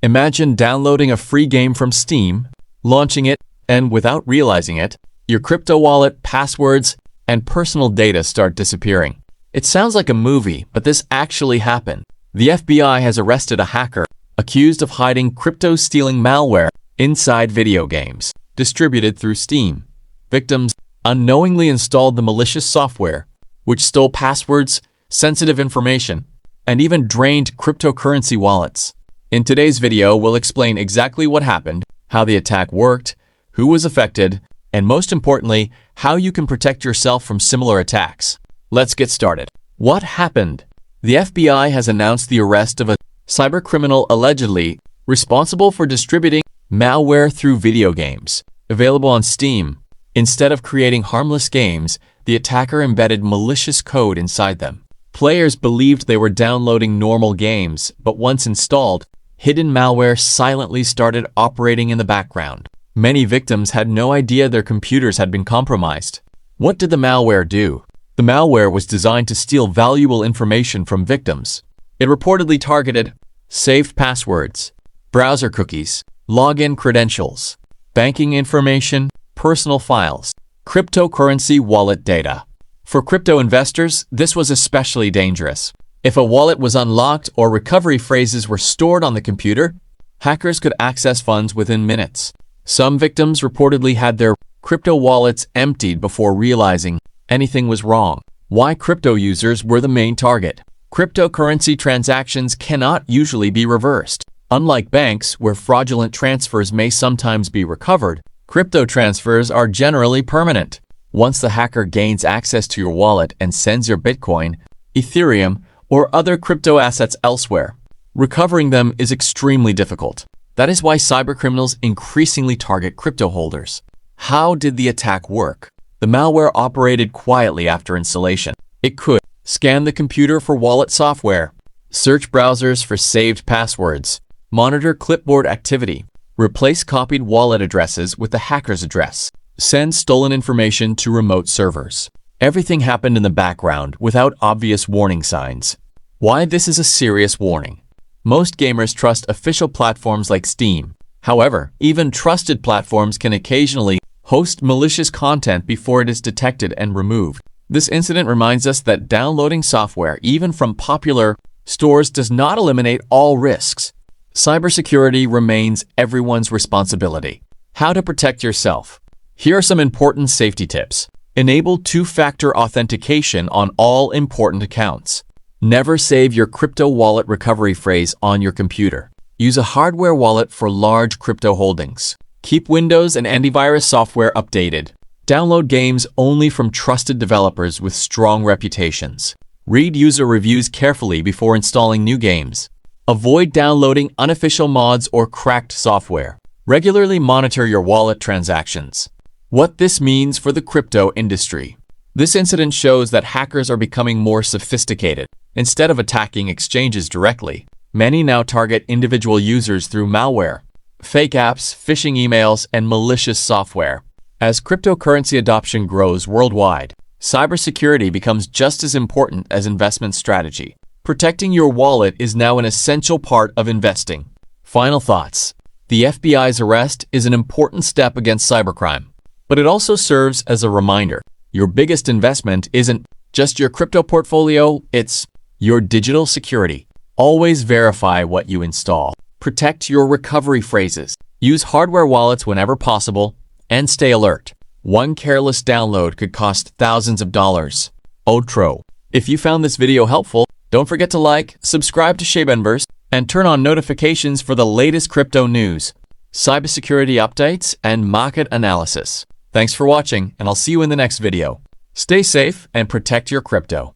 Imagine downloading a free game from Steam, launching it, and without realizing it, your crypto wallet, passwords, and personal data start disappearing. It sounds like a movie, but this actually happened. The FBI has arrested a hacker accused of hiding crypto-stealing malware inside video games, distributed through Steam. Victims unknowingly installed the malicious software, which stole passwords, sensitive information, and even drained cryptocurrency wallets. In today's video, we'll explain exactly what happened, how the attack worked, who was affected, and most importantly, how you can protect yourself from similar attacks. Let's get started. What happened? The FBI has announced the arrest of a cybercriminal allegedly responsible for distributing malware through video games, available on Steam. Instead of creating harmless games, the attacker embedded malicious code inside them. Players believed they were downloading normal games, but once installed, hidden malware silently started operating in the background. Many victims had no idea their computers had been compromised. What did the malware do? The malware was designed to steal valuable information from victims. It reportedly targeted saved passwords, browser cookies, login credentials, banking information, personal files, cryptocurrency wallet data. For crypto investors, this was especially dangerous. If a wallet was unlocked or recovery phrases were stored on the computer, hackers could access funds within minutes. Some victims reportedly had their crypto wallets emptied before realizing anything was wrong. Why crypto users were the main target? Cryptocurrency transactions cannot usually be reversed. Unlike banks, where fraudulent transfers may sometimes be recovered, crypto transfers are generally permanent. Once the hacker gains access to your wallet and sends your Bitcoin, Ethereum, or other crypto assets elsewhere, recovering them is extremely difficult. That is why cybercriminals increasingly target crypto holders. How did the attack work? The malware operated quietly after installation. It could scan the computer for wallet software, search browsers for saved passwords, monitor clipboard activity, replace copied wallet addresses with the hacker's address, send stolen information to remote servers. Everything happened in the background without obvious warning signs. Why this is a serious warning? Most gamers trust official platforms like Steam. However, even trusted platforms can occasionally host malicious content before it is detected and removed. This incident reminds us that downloading software, even from popular stores, does not eliminate all risks. Cybersecurity remains everyone's responsibility. How to protect yourself? Here are some important safety tips. Enable two-factor authentication on all important accounts. Never save your crypto wallet recovery phrase on your computer. Use a hardware wallet for large crypto holdings. Keep Windows and antivirus software updated. Download games only from trusted developers with strong reputations. Read user reviews carefully before installing new games. Avoid downloading unofficial mods or cracked software. Regularly monitor your wallet transactions. What this means for the crypto industry. This incident shows that hackers are becoming more sophisticated. Instead of attacking exchanges directly, many now target individual users through malware, fake apps, phishing emails, and malicious software. As cryptocurrency adoption grows worldwide, cybersecurity becomes just as important as investment strategy. Protecting your wallet is now an essential part of investing. Final thoughts. The FBI's arrest is an important step against cybercrime, but it also serves as a reminder. Your biggest investment isn't just your crypto portfolio, it's your digital security. Always verify what you install. Protect your recovery phrases. Use hardware wallets whenever possible, and stay alert. One careless download could cost thousands of dollars. Outro. If you found this video helpful, don't forget to like, subscribe to Shabenverse, and turn on notifications for the latest crypto news, cybersecurity updates, and market analysis. Thanks for watching, and I'll see you in the next video. Stay safe and protect your crypto.